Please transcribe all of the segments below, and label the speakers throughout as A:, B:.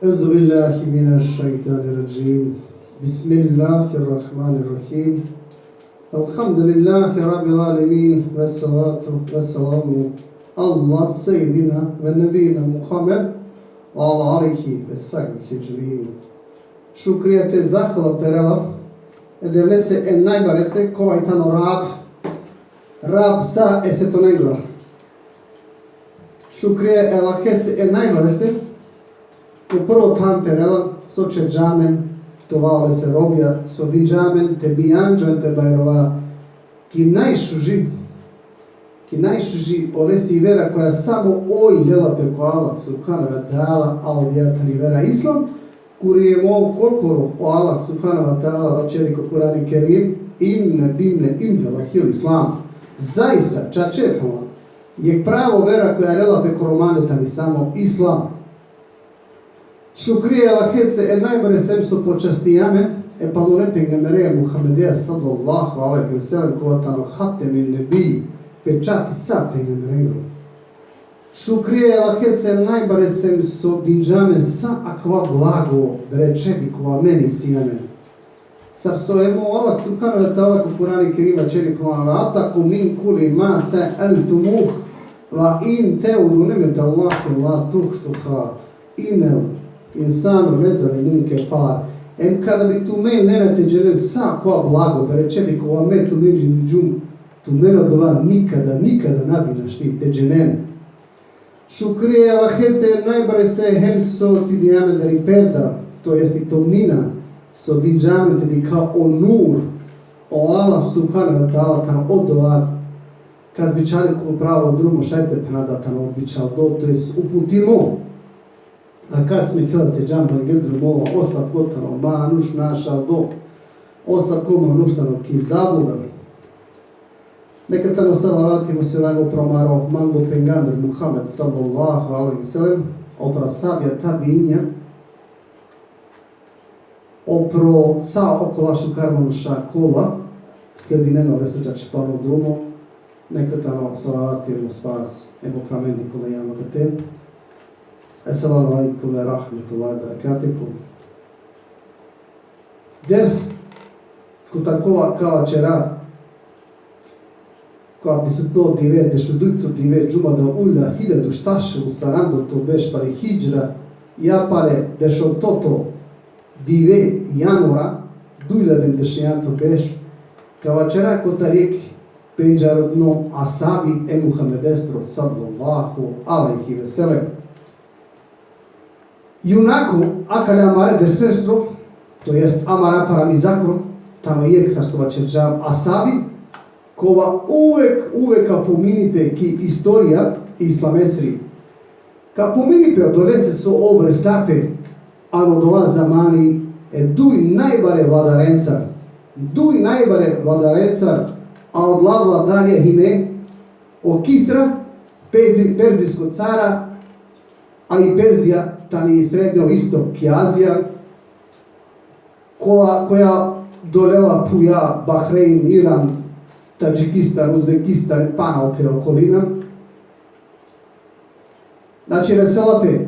A: أعوذ بالله من الشيطان الرجيم بسم الله الرحمن الرحيم الحمد لله رب العالمين والصلاة والسلام على سيدنا ونبينا محمد وعلى آله وصحبه أجمعين. Šukrija te zahvala perela edevlese en najbarese kovaitano rab sa esetonegro. Šukrija elakese en najbarese upravo tam perela soče džamen tovale se robja sodi džamen te bijanđan te bajrova ki najšuži olesi vera koja samo oj ljela peko Allah subhanahu wa ta'ala a odjatani vera islam kurijemo kolkoro o Allah subhanahu wa ta'ala vačeriko Kurani Kerim inne lahil islam. Zaista, čačepala je pravo vera koja je ljela peko romanetani samo islam. Šukrije lahese en najbolje sem so počastijame e palunete gemereja Muhammedeja sallallahu alaihi wa sallam kovatano hatemin nebi pečati sa pengemereju. Šukrije lahese en najbolje sem so dinđame sa akva blago brečedi kova meni sijame. Sar so emo Allah subhanahu wa ta'ala ku Kurani Kerima čeri kova ataku min kuli ma se entumuh va in teudu nemet Allahu la tuhsuha inel insanu vezali ninke par. Kada bi tu me nerate džene sa koja blago, da rečeni kova me tu neđi džum, tu meno dova nikada nabinaš ti te dženen. Šukrije lahese najbare se hem so cidijame da riperda, to jest i tomnina, so di džame te di kao onur, o Allah subhanahu wa ta'ala tan odovar, kad bi čali ko pravo drugo šajte penada tan odbičal do, to jest uputimo. A kad smo kjate džamba gledru mova osa potano ma nuš naša do osa koma nuštano ki zabudali. Neka tano salavatimo se lago promaro mango pengander Muhammed sallallahu alaihi sallam opra sabja tabinja opro sa okolašu karmanuša kola sledineno resučač pano drumo. Neka tano salavatimo spas emo pramendi kole jamo kate. Assalamu alaikum wa rahmatullahi wa barakatuh. Ders kutakova kava čera koja bi se to dive, dešu dujto dive džuma da ulla hiljadu štaše u sarando to beš pare hijđra ja pare dešov toto dive janora dujladen dešejanto beš kava čera kota rijek penđarodno asabi e Muhammedestro sallallahu alaihi ve sellem. Junako, akale amare de sestro, to jest amara paramizakro, tamo je ksarsova čerđav asabi, kova uvek kapominipe ki istorija islamesri. Kapominipe odolece so obre stape, ano dova zamani, duj najbare vladarenca, a od vladarja hine, o Kisra, perzijsko cara, a i Perzija, tani srednjo istok i Azija, koja dolela Puja, Bahrein, Iran, Tadžikistan, Uzbekistan, pana te okolina. Znači, reselape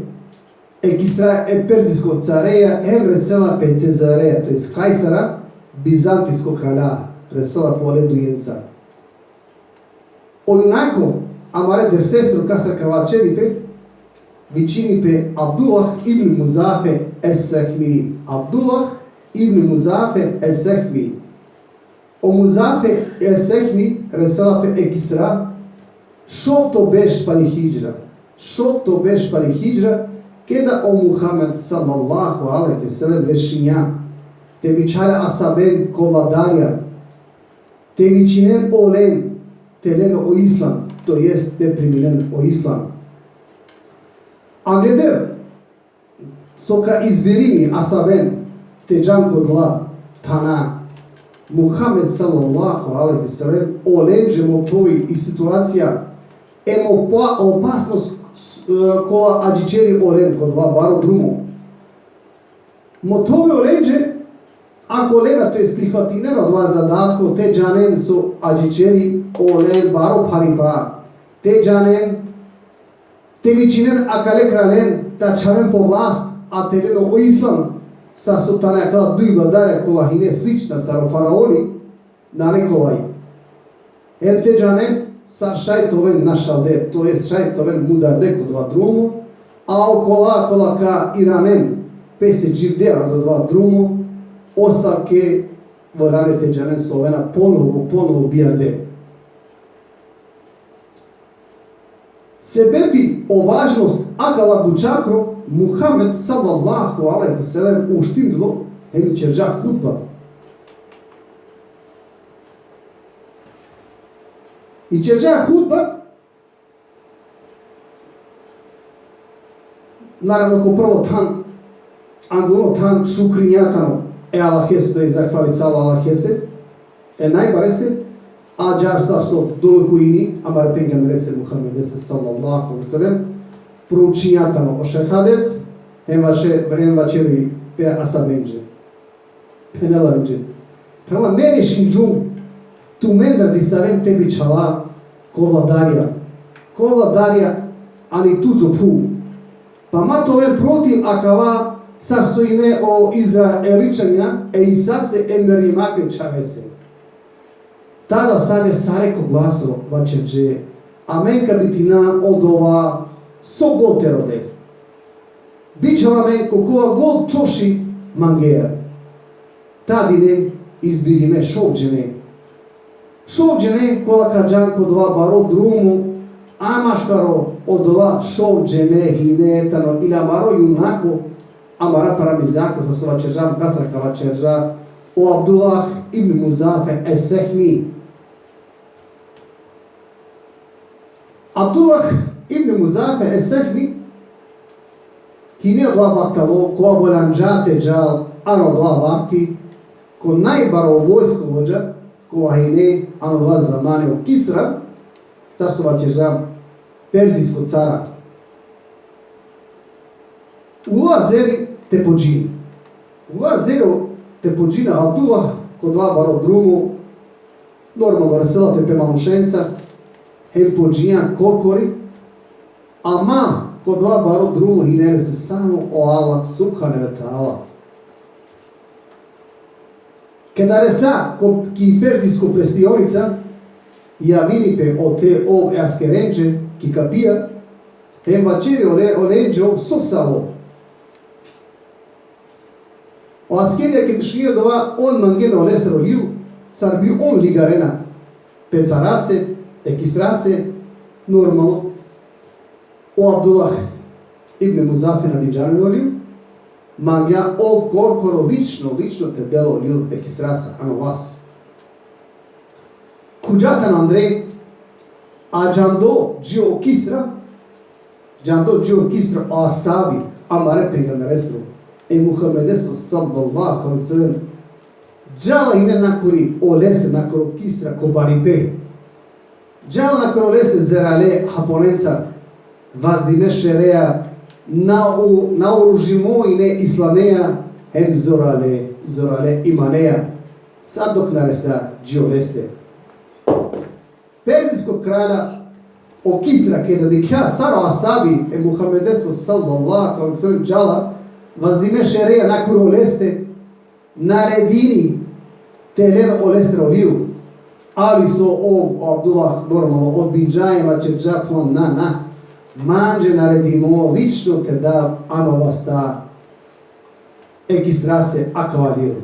A: Kisra, Perzijskog careja, reselape Cezareja, to je Kajsara, Bizantijskog kralja, reselape Oledu Jenca. Onako, amare der sestro kasar kavačevipe, Vičinipe Abdullah ibn Muzafe es-Sehmi. Abdullah ibn Muzafe es-Sehmi. O Muzafe es-Sehmi reselape Kisra šovto beš pari hijđra keda o Muhammed sallallahu alaihi sallam rešinja te bičare asaben kovadarja te vičinen olen te leno o islam, to jest te primilen o islam. A gleder, soka izbirini asaben te džanko dla tana Muhammed sallallahu alaihi sallam olenđemo tovi i situacija emo opasnost kova adžičeri olen kod dva baro drumo. Motove olenđe, ako olena to je prihvatineno dva zadatko, te džanen su adžičeri olen baro paripa. Te džanen te vičinen akale kralen da čaven po vlast ателено o islam sa sotana aquela dúvida da colahine slična sa faraoni na Nikolaj. Emteđane sa šajtoven našalde, to jest šajtoven mudarde kod dva drumu, a okola kolaka iranen pese dživdea do dva drumu, osavke vorane teđanen sovena ponovo bijarde. Sebebi o važnost akala bučakro, Muhammed sallallahu alaihi wa sallam uštindilo emi čerđa hudba. I čerđa hudba, naravno ko prvo tan, anguno tan šukrinjatano, Allah hesu da je zahvali sala Allah hese, najbare se, a jar sa so dolu ini, amar pengam rese Muhammed sallallahu alaihi wa sallam, proučinjatano o šehadet, envačeri pe asabenđe, penelavenđe. Pela mene šinđum, tu mendra di saven tebi čala, ko vladarja, ani tuđo pu. Pa mato ven protiv akava, sar so i ne o Izraeličanja, i sad se emerimake čavese. Tada sam je sareko glaso vačeđe, a menka biti nam od ova sogoterode. Biće vam menko kova god čoši mangera. Tadine izbiri me šovđene. Šovđene kola kađan kod ova baro drumu, amaškaro od ova šovđene hinetano ila maro junako, amara paramizako sa sova čeržam kasrakava čerža o Abdullah ibn Muzafe es-Sehmi. Abdullah ibn Muzafe es-Sehmi hine od ova baktalo koa bolanđate džal ano od ova bakti ko najbaro vojskovođa koa hine ano od ova zamane o Kisra car sova čeržam perzijsko cara. Ula zeri te pođini. Ula zero te pođina Abdullah kod dva baro drumu, normalno rasela te pe malušenca, hem pođija kokori, a ma kod dva baro drumu hinere se samo o Allah subhane wa ta'ala. Kada resla ki perzijsko prestionica, ja vinipe o te ov askerenđe ki kapija, hem vačeri olenđe sosalo. O askerija che tešio dova on mangena olestero liu, sar bi on ligarena pecarase, ekisrase, normalno. O Abdullah ibn Muzafe na diđanino liu, mangja ov korkoro lično te belo liu ekisrasa, ano vas. Kuđatan Andrej, a džando džio kisra o asabi, amare pengan restru. Muhammed sallallahu alaihi wa sallam džala ine nakori oleste nakoro kisra ko baripe. Džala nakoro oleste zerale haponenca vazdime šereja na oružimo ine islameja hem zorale imaneja. Sad dok naresta džio leste. Perzijskog kralja o kisra kada dikja saro asabi Muhammed sallallahu alaihi wa sallam džala vazdime šereja nakon oleste naredini telen olestre oliju, ali so Abdullah normalno od binđajeva će džaplom na manđe naredimo lično te da ano vas ta ekistrase akvaliju.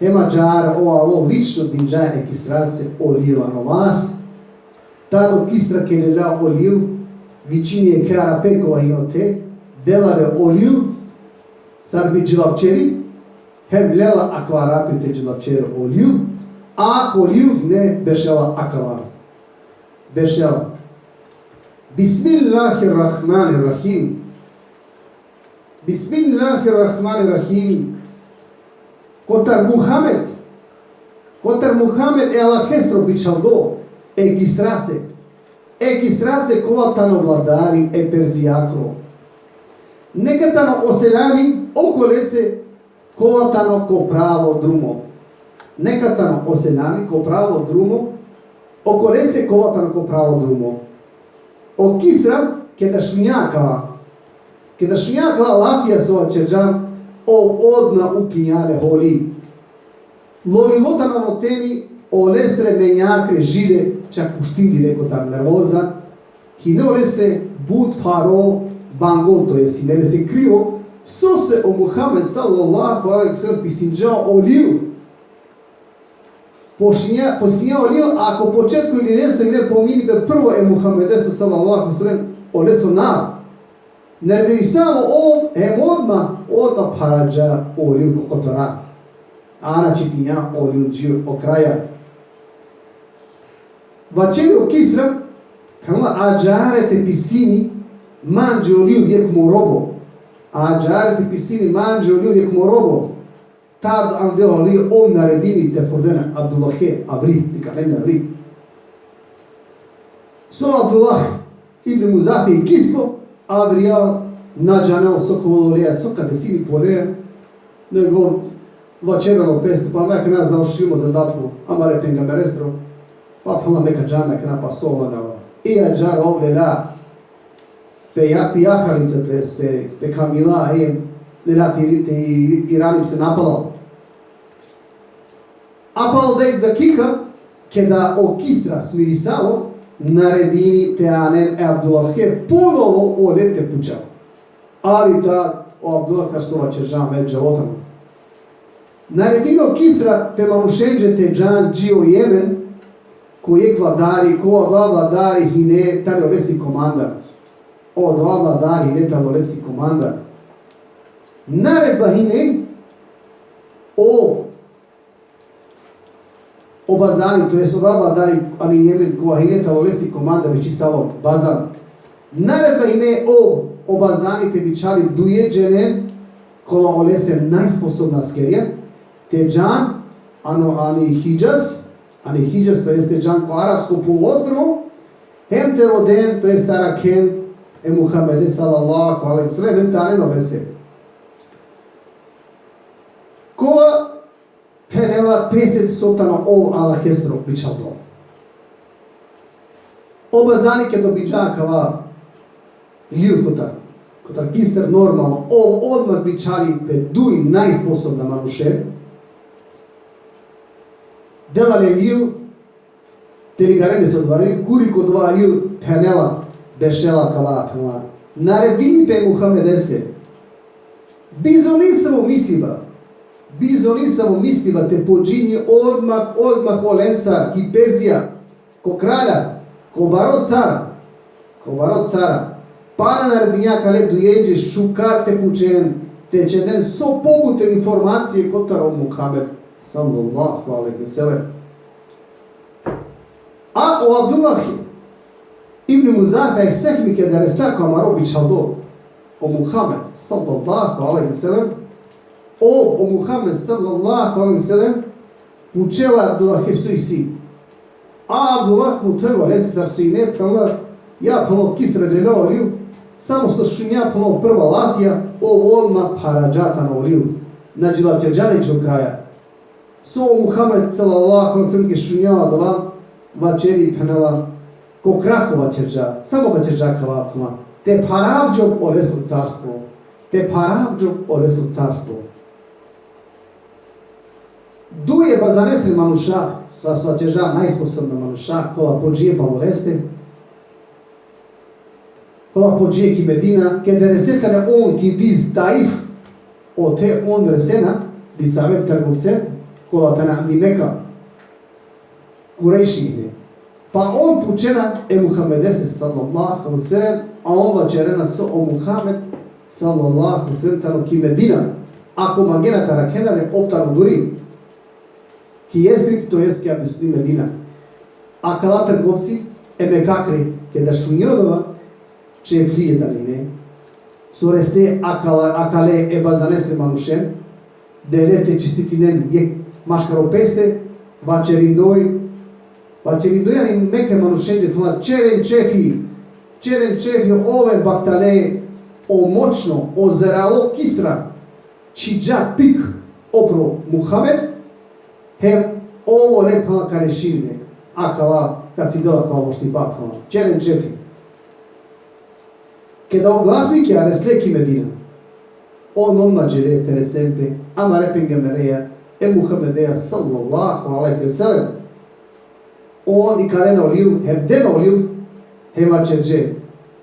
A: Hema džara ovo lično binđaja ekistrase oliju ano vas, tado kistra kelela oliju, vičinje kara pekova inote, delale oliju, sar bi džilapčeri, hem lela akvarapite džilapčeri oliju, a oliju ne bešela akvar. Bešela. Bismillahirrahmanirrahim. Bismillahirrahmanirrahim. Kotar Muhammed Allah hestro bičaldo, ekisrase kovatano vladari perzijakro. Nekatano oselami okolese kovatano ko pravo drumo. Nekatano oselami ko pravo drumo, okolese kovatano ko pravo drumo. O kisra keda šunjakava, Kada shunyak la lafia so acerjam, o odna upinhale holi. Loli lota na noteni, o lestre menhacre gire, cea cuștindile cotar nervoza, hine o lese but paro bangoto esi, ne lese crio, sose o Muhammed sallallahu alaihi wasallam pisinjao oliu. Posinja oliu, ako početku ili nesto ili ne pomini da prvo je Muhammedesu sallallahu alaihi wasallam o leso na. Nerede samo o hem odma parađa oliu kokotora. Ana čitinja oliu džio o kraja. Vačeri o kisra, kama ađare te pisini, manđe oliu vijek morobo. Ađare te pisini, manđe oliu vijek morobo. Tad am de oliu om naredini te fordena Abdullahe abri, nikalen abri. So Abdullah ibn Muzafi i kispo, Adriel nađanao sokovololea, soka desini polea, nego vačeralo pestu, pa neka nas završimo zadatku, amare pengamerestro, pa pula neka džana kna pasovana, i ađar ovle la, pe jahalica, to jest pe kamila, lela te iranim se napalao. Apal da kika, kada o kisra smirisalo, naredini te anen Abdullahe ponovo olete pučao. Ali da o Abdullah sova čeržan međe otamo. Naredino kisra te manušenđe te džan džio Jemen, koji je vladari, ko dva vladari hine, tada olesti komandar. O dva vladari hine, tada olesti komandar. Naredba hine o bazani, to je odava dali ani Jemen koja hineta olesi komanda bići samo bazan. Naredba hine o bazani te bićali dujeđene kola olese najsposobna skerija, te džan, ani Hidžaz, to jeste džan ko arapsko poluostrovo, hem te roden, to jeste Araken, Muhammede sallallahu alaihi sallam, hem te anen olese. Kola penela 50 sotana ala kestro bićal to. Oba zanike do biđakava ljud kotar kister normalno, odmah bićali pe duj najsposobna manuše, delale ljud, te li garene se odvarili, kuriko dva ljud penela bešela kava penela. Naredini pe Muhammedese, bizonisamo misliva te počinje odmah olencar i Perzija, ko kralja, ko barot cara, pana naredinjaka le dujeđe šukar te pučen, te će den so pobuten informacije kotar o Muhammed sallallahu alaihi wa sallam. A o Abdullah ibn Muzafa je sehmike da restako amaro bićaldo o Muhammed sallallahu alaihi wa sallam, o Muhammed sallallahu alaihi sallam učela Abdullah su i si. A Abdullah mu treba lesi zar su i ne prava, ja ponovo kisra gledao oliju, samo što šunja ponovo prva lafija, ovo odmah parađata na oliju. Znači la čerđanić do kraja. So Muhammed sallallahu alaihi sallam je šunjava dva vačeri penela, ko kratko vačerđa, samo vačerđaka vapila, te paravđog olesu carstvo. Duje bazanestre manuša, sva čeža najsposobna manuša, kola pođije pavoleste, kola pođije ki Medina, kada restetane on ki diz Taif, o te on resena, di savet trgovce, kola tana di Meka, Kurejšihne. Pa on pučena Muhammedese sallallahu alaihi sallam, a on vačerena so o Muhammed sallallahu alaihi sallam, tano ki Medina, ako magena tarakenane optano duri, ki Jesrib, to jest ki abdesudi Medina. A kala trgovci, Mekakre, kada šunjodova, če vrije daline, so reste akale bazanestre manušen, delete čistitinen je maškaro peste, vačerindojani meke manušenđe, čeren čefi ove baktale, o močno, o zeralo kisra, čiđa pik opro Muhammed, hem ovo lepa karešine, akala kad si dola kao vošti bakala, čeren čefi. che da o glasnike a resleki Medina. On onmađere teresempe, amare pengemereja, Muhammedeja sallallahu alaihi wa sallam. On i karena olil, hem dena olil, hem ačeđe.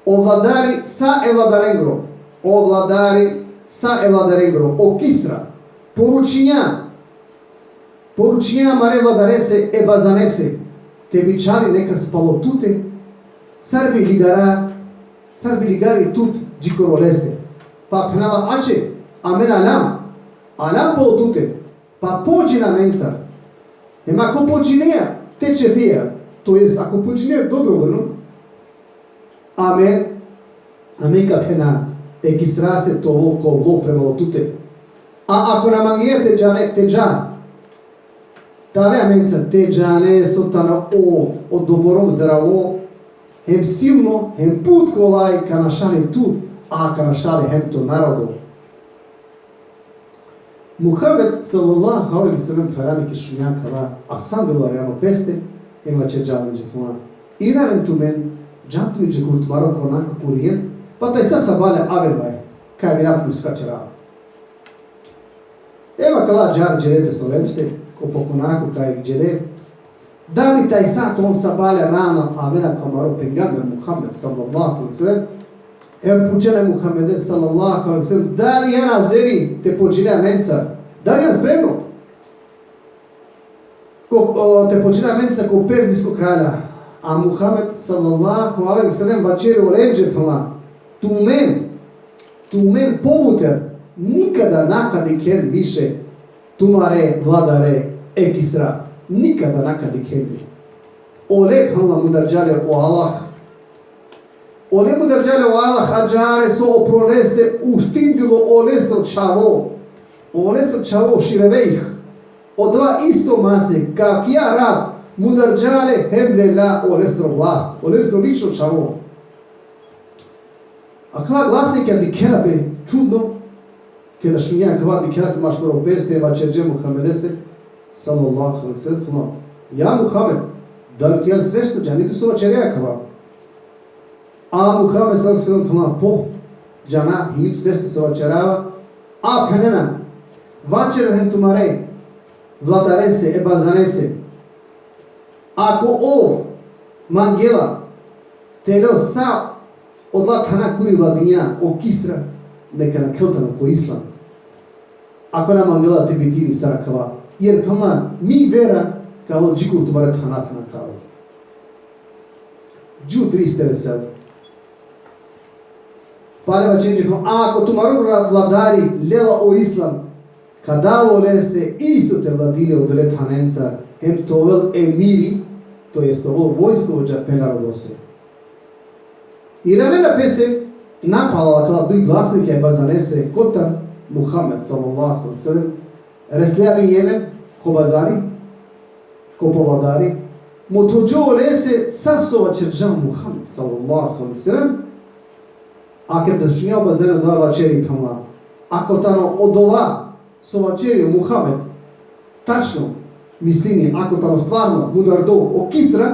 A: Ovladari sa evladarengro, ovladari sa evladarengro, o Kisra, poručinja mare vladarese e bazanese, te bičali neka spalo tute, sarbi ligari tut džikoroleste. Pa penala ače, amen alam po tute, pa pođina mencar. Hem ako pođineja, teče vija, to jest ako pođineja dobrovoljno, amen ka pena e Kisrase to volko vlo premalo tute. A ako nam angije te džan, ta vea menca te džane sotana o doborom zralo, hem silno, hem put kolaj ka našali tu, a ka našali hem to narodu. Muhammed sallallahu alaihi sallam prarani kishunjakava, a sam bilo reano peste, hem će džavan džekuma. Iranem tu men, džantmi džekurt Maroko onako purijen, pa taj sa sabale avervaj, kaj mi napnu skačerava. Eva kala džar džerete solemse, ko pokonako kaj džere, da mi taj sat on sabale rana, a mena kamaro pengamber Muhammed sallallahu alaihi sallam, pučene Muhammede sallallahu alaihi sallam, da li jedna zeri te počine menca, da li je spremno? Te počine menca ko perzijskog kralja, a Muhammed sallallahu alaihi sallam vačeri o lemđe pala, tumen pobuter, nikada nakadi ken više tumare, vladare, Kisra, nikada nakadi ken. O lepala mudarđale o Allah, o ne mudarđale o Allah, hađare so oproleste uštindilo o lesto čavo širevejh, o dva isto mase, kak ja rad, mudarđale hemlela o lesto vlast, o lesto lično čavo. A kla glasnik je dikerabe čudno, kada šunja kva dikerabe maš koro peste, va čeđe Muhammedese, sallallahu alaihi sallam, ja Muhammed, da li ti je sve što džani tu su vačerija kva? A Muhammed sallallahu alaihi sallam, po džana hip sve što se vačerava, a penena, vačera hem tumare, vladarese, ebazanese, ako o mangela, tero sa od vatana kuri vladinja o Kisra, neka na keltano ko Islam. Ako nam angela te bitini sarakava, jer pama mi vera kao džikur tumare tanatana kao. Džu 300 Paleva čeđe kao, ako tumaro vladari lela o Islam, kadalo lese isto te vladine od retanenca, hem tovel emiri, to jest tovel vojskovođa penarodose. I ranena pese napala kala duj glasnike e bazanestre kotar Muhammed sallallahu alaihi sallam, resljani Jemen, ko bazari, ko povladari, motođo lese sasova čerđan Muhammed sallallahu alaihi sallam, a kada šunja bazena dva vačeri pama, ako tano odova so vačerio Muhammed, tačno, mislini, ako tano stvarno mudar do o Kisra,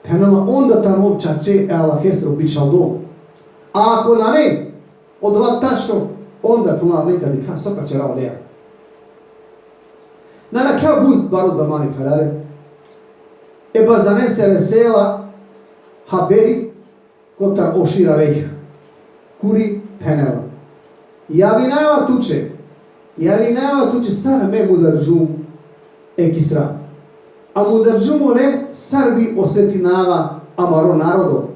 A: penala onda tamo čače Allah hestro bičal do. A ako na ne, odva tačno, onda penala nekad i ka soka čerao leja. Nana kao buz baro zamani karare, eba zanese resela haberi kotar ošira vejh, kuri penela. Javinava tuče sara me mudarđum Kisra. A mudarđumo ne sarbi osetinava amaro narodo.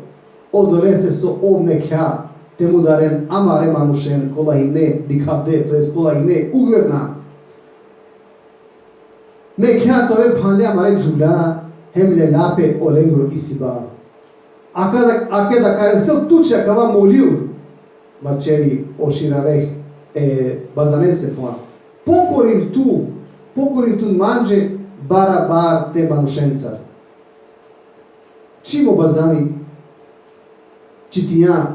A: Odolese so omnekja te mudaren amare manušen kola i ne dikabde, to jest kola i ne ugledna. Mekja tove pande amare džula hemle lape o lengro isiba. A kada karesel tuče kava moliju, bačevi oširaveh bazanese poa. Pokorim tu manđe barabar te manušencar. Čimo bazani čitija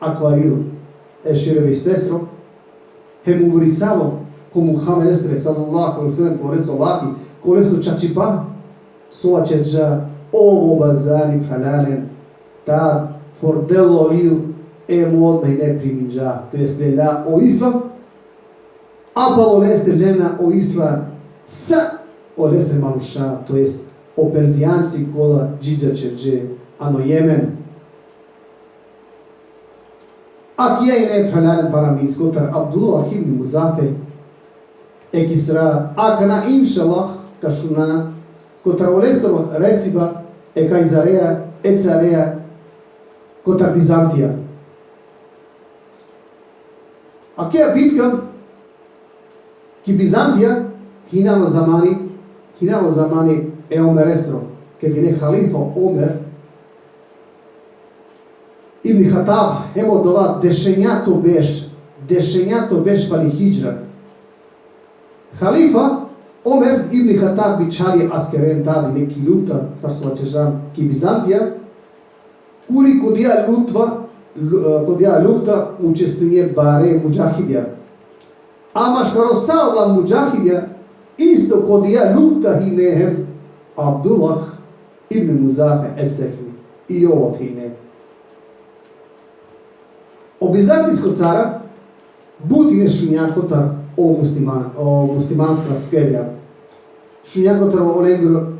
A: akvarilo širevih sestro, hem uvrisalo ko Muhammed estre sallallahu alaihi sallam koleso lapi, koleso čačipa, sova čeđa ovo bazani pralalen, ta fordello lil mod me ne priminja, to jest lela o islam, apalo leste lena o islam sa o leste manusha, to jest o Perzijanci kola džidja čeđe, ano Jemen. Ak je ne pralaren paramis kotar Abdullah ibn Muzafe, ekisra, akana inšallah, kašuna, kotar o lestoro resiba, Kajzarea, Carea, kotar Bizantija. Akea bitka, ki Bizantija, hinalo zamani Omer estro, kad je ne halifa Omer, Ibn Khattab, hemo dova dešenjato beš pali hijra. Halifa Omer Ibn Khattab bičari askeren tabi neki lufta, sarsuva čežam, ki Bizantija, kuri kodija lufta učestvuje bare muđahidija. Ama škarosavla muđahidija, isto kodija lufta hinehem Abdullah ibn Muzafe Esehmi i ovo hine. O bizantijskog cara butine šunjakotar o muslimanska skerja. Šunjakotar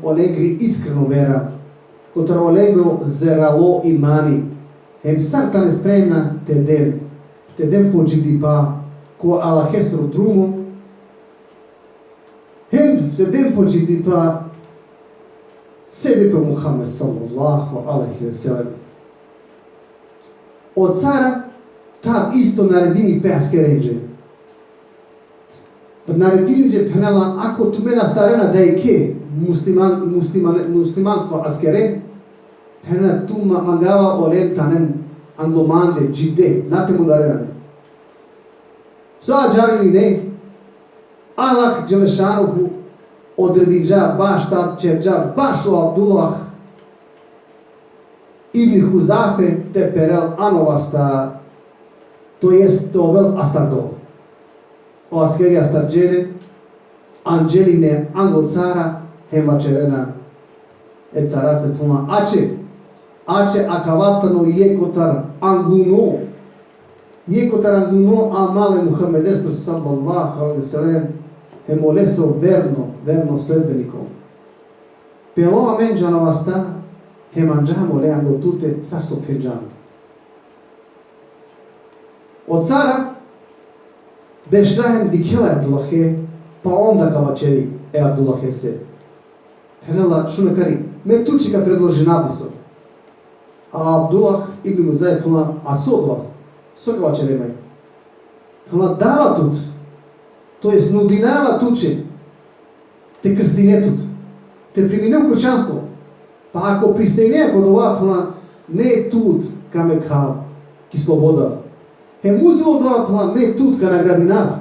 A: olegri iskreno vera, kotar olegro zeralo imani. Hem startane spremna te den pođidi pa ko alahestro drumu. Hem te den pođidi pa sebi pe Muhammed sallallahu alaihi ve sellem. Od cara tad isto naredini peaske ređe. Naredini je penala, ako tu mena starena da je ke muslimansko askere, pena tu magava olen tanen anglomande, džide, nate mu darerane. Sa džarini ne, Allah Đelešanuhu odredidža baš tad čerđa, baš o Abdullah ibn Huzafe te perel anovasta, to jest tovel astardo. O askeri astarđene, anđeline anglo cara, hema čerena, cara se puna ače akavatano jekotar anguno, a male Muhammedestro sallallahu alaihi wa sallam, hemo leso verno sledbenikom. Pelova menđanova sta, hemanđamo leango tute saso penđamo. Od cara, bešrahem dikela Abdullahe, pa onda kavačeri Abdullahe se. Henela šunekari, me tučika predloži nabiso. A Abdullah ibn Muzaje puna, a sodva, so kavačeri imaj. Puna dava tut, to jest nudinava tuče, te krstinetut, te primine u kršćanstvo. Pa ako pristejne kod ovakva, ne tut kame kao, ki sloboda. Hem uzelo od ovakva, ne tut ka nagradina.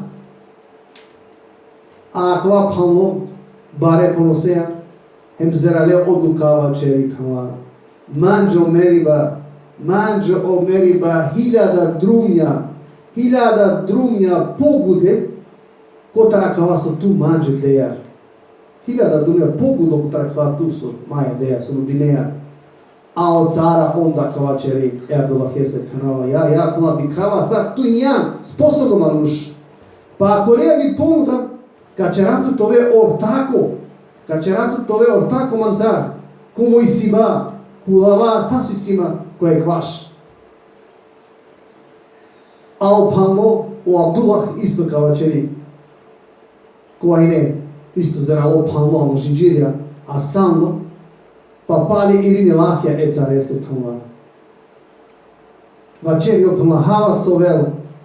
A: A ako ovakva, bare ponoseja, hem zerale odlukava čeri kama. Manđo meriba, hiljada drumja pogude, kotara kava so tu manđe dejar. Hiljada drumja pogudo kotara kava tu su maja deja, su nudineja. A od cara onda kava čeri Abdullah se kanala, ja kula bi kava sad tu njan, sposobno manuš. Pa ako ne mi ponuda, kad će ratu tove ortako mancar, komu isiba, kulava sasvisima koje kvaš. A opalno o Abdullah isto kava čeri, koja ne, isto zeralo opalno, alo žinđirja, a samo, pa pali irini lahja care se puna. Vačeri opalno, hava sovel,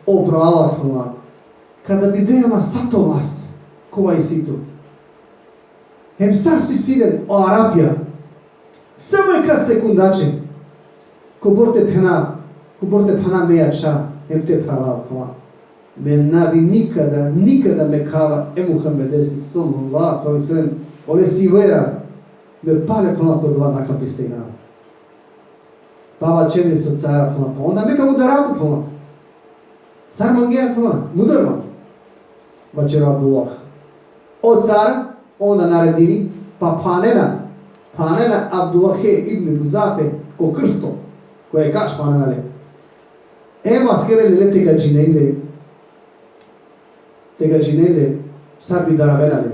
A: opro Allah puna. Kada bi dejama sato vlast, kova i situ. Hem sasvi siren o Arabija, samo je kad sekundače, ko borte pana mejača, hem te prava puna. Me nabi nikada me kava Muhammedesi sallallahu alaihi wa sallam, ole si vera, me pale puna kod ova naka pristejna. Pava čevni su cara puna, pa onda meka mudaratu puna. Car mangeja puna, mudarma. Vačera Abdullah. Od cara, onda naredini, pa panena Abdullahe ibn Muzafe, ko krsto, koje je kaš panenale. maschere le te gaginele sarbi daravelale.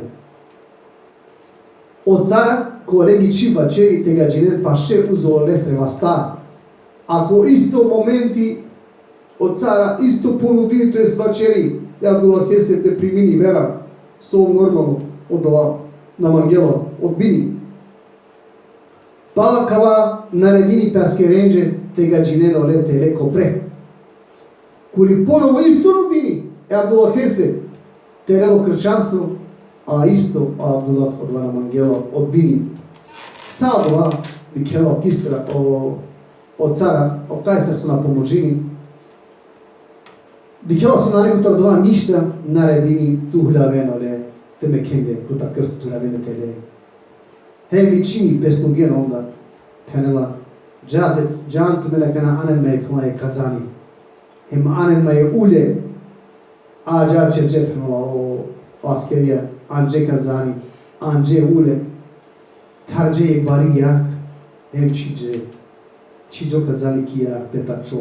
A: O țară, colegi și vaceri te gaginele pașe uzolestre va sta. Ako isto momenti o țara, isto ponudili to je svaceri. Ja bila hese te primini vera, so normalno odova na mangela, odbini. Pala kava naredini paskerenje te gaginele olete le kopre. Kuri ponovo isto rodini, Abdullah Hese, terelo kršćanstvo, a isto Abdullah od Vana Mangela odbini. Sadova, Mikela Kisra, od cara, od Kajsar su na pomožini. Dikela su na nekotor dva ništa naredini tu hľavenole, te me kende, kuta krstu tu hľavene tele. Hem mi čini pesnugena onda, penela, džan tu mele kana anen me plane kazani. Hem anen me ulje, a džar će džepnula o askerija, anđe kazani, anđe ule, tarđe je barijak, hem čiđo kazani kija petačo,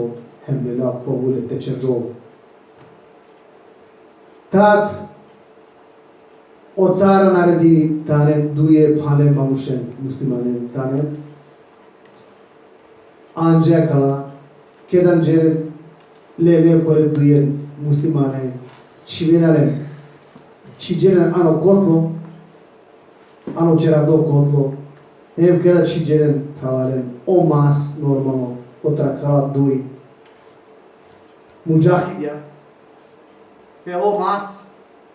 A: hem lela ko ule tečeržo. Tad od cara naredini tane duje pale mamušen muslimanen tane, anđe kala, kedan džere lele kore duje muslimane, čivenalen, čiđeren ano kotlo, ano čerado kotlo, hem kada čiđeren pravalen, o mas normalno, kotra kala duj, muđahidja, o mas,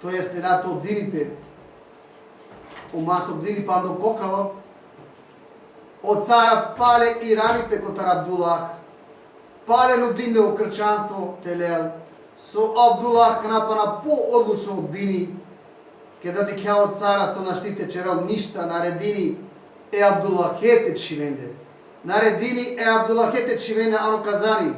A: to jeste na to odvinipe, o mas odvini pa do kokalo, od cara pale i ranipe kotar Abdullah, pale nudine u kršćanstvo telel, so Abdullah napana po odlučno odbini, kada dikja od cara so naštite čeral ništa naredini Abdullah hete čivende. Naredini Abdullah hete čivende ano kazani.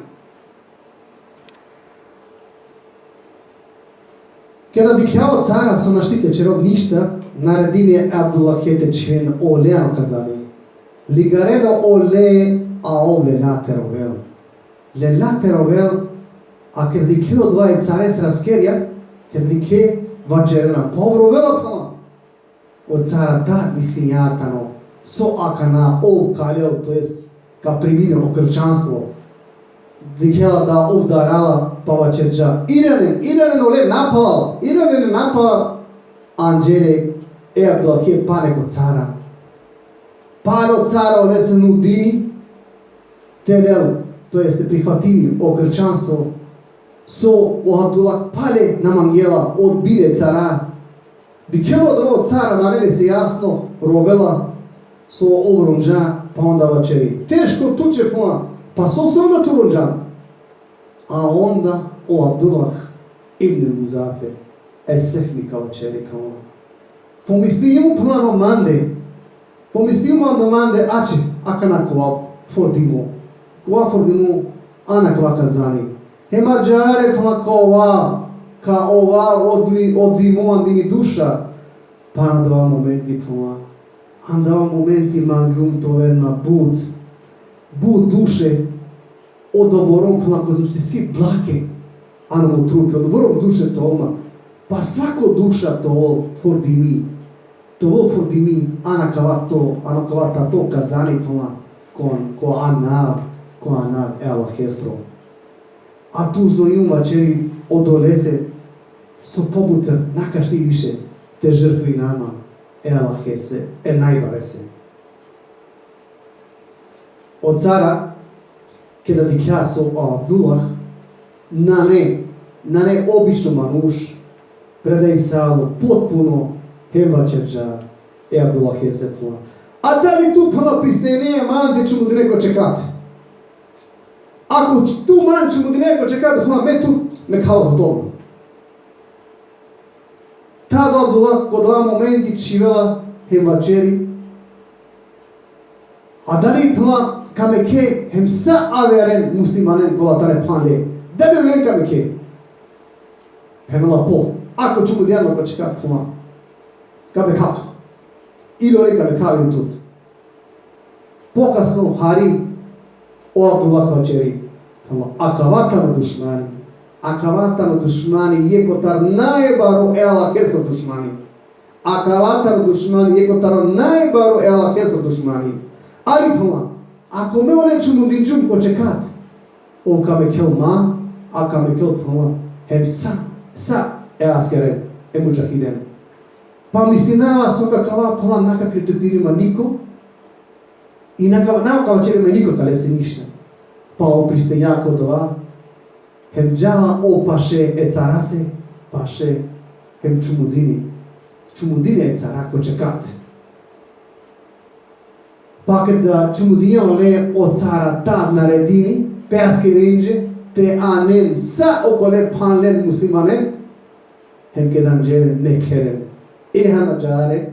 A: Kada dikja od cara so naštite čeral ništa naredini Abdullah hete čivende ole ano kazani. Ligareno ole a ole laterovel. Le laterovel a kad dikje od dva cares raskerja, kad dikje vađerena povrovela plama. Od cara tad misli jatano, so akana ov kaljel, to jest ka primine okrčanstvo. Dikjela da ovdarala pa vaćerča. Iranen ole napal, anđele, Abdullah je pane kod cara. Pane od cara ole se nudini, telel, to jeste prihvatini okrčanstvo, so o Abdullah pale na mangela odbine cara. Dikjelo od ovog cara narede se jasno rovela so ovrunđa pa onda vačeri. Teško tuče plana, pa so se onda tu runđan. A onda o Abdullah ibn Muzafe sehnika vačeri kao. Pomisliju plano mande, ače, akana kova fordimo ana kova kazani. Hema džare pa ka ova odvimo andini duša, pa andava momenti pa andava momenti magrum to verna bud duše odoborom pa ko si si blake ano trupe odoborom duše to oma, pa svako duša to fordimi ana kava to kazani pa ko anav ela hestro. A tužno im vačeri odoleze so pobuter nakašti više te žrtvi nama ela hese najbarese. Od cara kada dikja so Abdullah na ne obično manuš predaj salo potpuno hevačerđa Abdullah hese plana. A da li tu plana prisnenije mante ću mu da neko čekati? Ako tu manču mu da neko čekati plana, me tu me kao do toga. Tad Abdullah kod dva momenti čivela hevačeri, a da li plana kameke hem sa averen muslimanen kola tane plane, da li ne kameke? Hemela po, ako ću mu da jedno čekati plana, kabe kato. Ilo reka me kavim tut. Pokasno hari o Abdullah vačeri. Akavatan dushmani. Akavatan dushmani ye kotar naibaro ela kesto dushmani. Akavatan dushmani ye kotar naibaro ela kesto dushmani. Ali pala, ako me one čumudin čum ko čekat. O kame kel ma, a kame kel pala. Hem sa askeren, mujahiden. Pa mistinava soka kava pala naka kritotirima niko. I nakava čerima niko kale se ništa. Pa opriste jako dova. Hem džala o paše carase, paše hem čumudini. Čumudine cara ko čekat. Pa kada čumudinja ole o cara tad naredini, peaske renđe, te anen sa okole panlen muslimanen, hem kedan džere ne keren. Hema džare,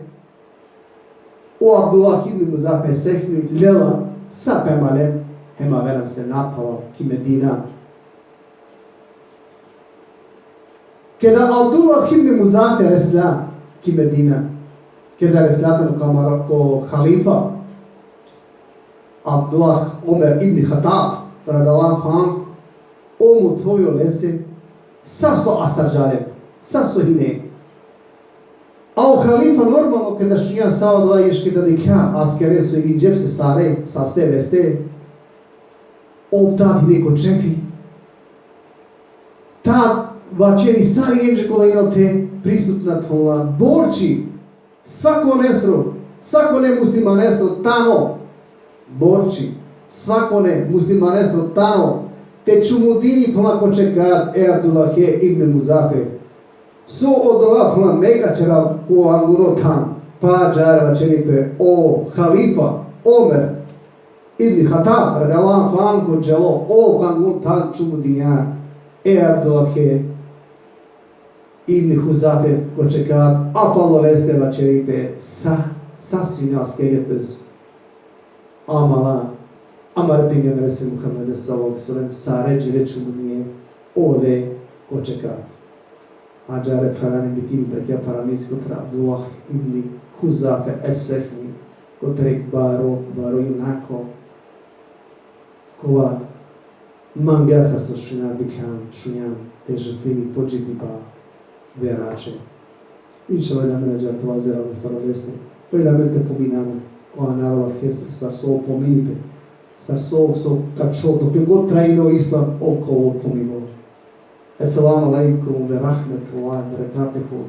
A: o Abdullah ibn Muzafe sehmi lela sa pemalen, hema veran se napala ki Medina. Kada Abdullah ibn Muzafe resla ki Medina, kada reslatan ko halifa, Abdullah Omer ibn Khattab, radallahu anhu, omu tvojo lese, saso astarđare, saso hine. A o halifa normalno kada šujan sao dva ješke da nikja, askere su i džep se sare, saste veste, tad neko čefi. Tad vačeri sari jenže kolejno te prisutna tvola, borči, svako ne muslimanestro tano, borči, svako ne muslimanestro tano, te čumudini pomako čekat Abdullah ibn Muzafe. So od ova plan mekačera ko anguro tam, pa džarva čeripe o halifa Omer ibn Khattab, radallahu anhu dželo o kangun tam čumudinja Abdullah ibn Huzafe ko čekat, a palo lesteva čeripe sasvim askejetes amar pingem rese Muhammede sallallahu sallam sa ređi reču mu nije ole ko čekat. Ađare prarani bitini pretja paramisko tra Abdullah ibn Huzafe esehni kotrek baro inako kova mangasa so šunjan te žrtvini pođibni pa verače. Inša Allah namena džartova zera na starovesne. Poi la mente pominamo koja navala fjestu sar so pominite. Sar so kačoto, che god trajno islam oko pomimo. Assalamu alaikum wa rahmatullahi wa barakatuhu.